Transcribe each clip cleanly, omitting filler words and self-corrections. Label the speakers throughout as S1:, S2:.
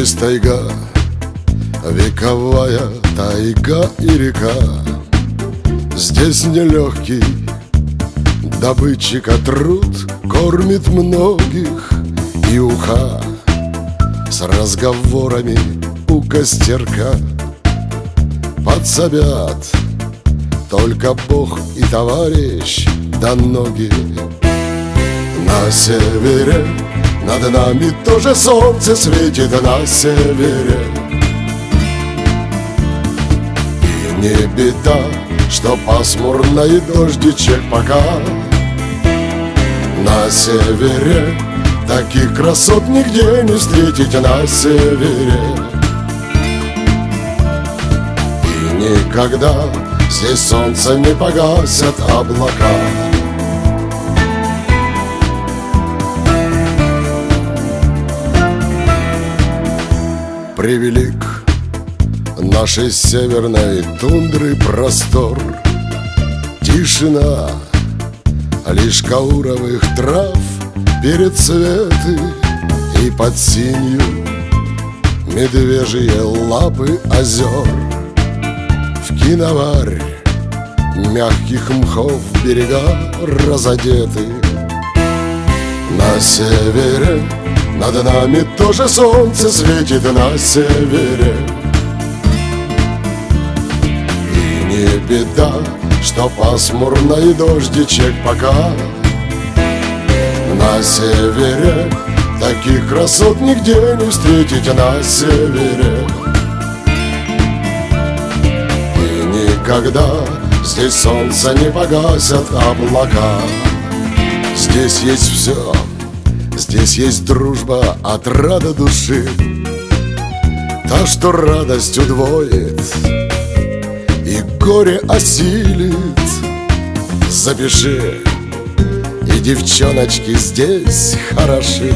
S1: Здесь тайга, вековая тайга и река. Здесь нелегкий добытчика труд кормит многих, и уха с разговорами у костерка подсобят только Бог и товарищ да ноги. На севере над нами тоже солнце светит, на севере. И не беда, что пасмурно и дождичек пока. На севере таких красот нигде не встретить, на севере. И никогда здесь солнце не погасят облака. Превелик нашей северной тундры простор, тишина лишь кауровых трав перецветы и под синью медвежьи лапы озер. В киноварь мягких мхов берега разодеты. На севере над нами тоже солнце светит, на севере. И не беда, что пасмурно и дождичек пока. На севере таких красот нигде не встретить, на севере. И никогда здесь солнце не погасят облака. Здесь есть все. Здесь есть дружба, отрада души, та, что радость удвоит и горе осилит. Запиши, и девчоночки здесь хороши.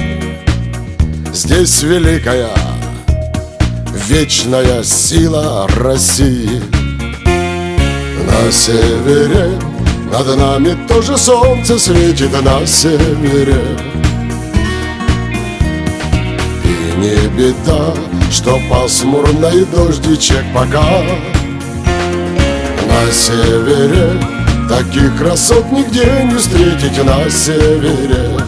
S1: Здесь великая, вечная сила России. На севере над нами тоже солнце светит, на севере. Не беда, что пасмурно и дождичек пока. На севере таких красот нигде не встретить, на севере.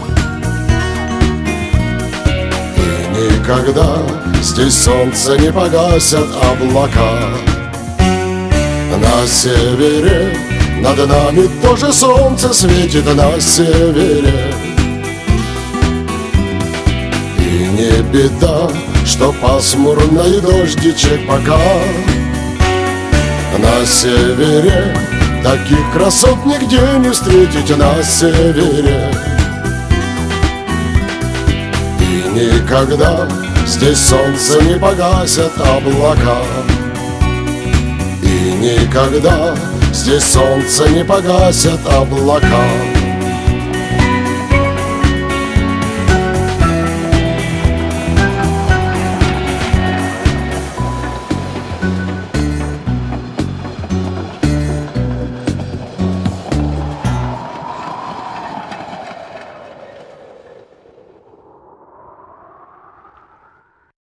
S1: И никогда здесь солнце не погасят облака. На севере над нами тоже солнце светит, на севере. Не беда, что пасмурно и дождичек пока. На севере таких красот нигде не встретить, на севере. И никогда здесь солнце не погасят облака. И никогда здесь солнце не погасят облака.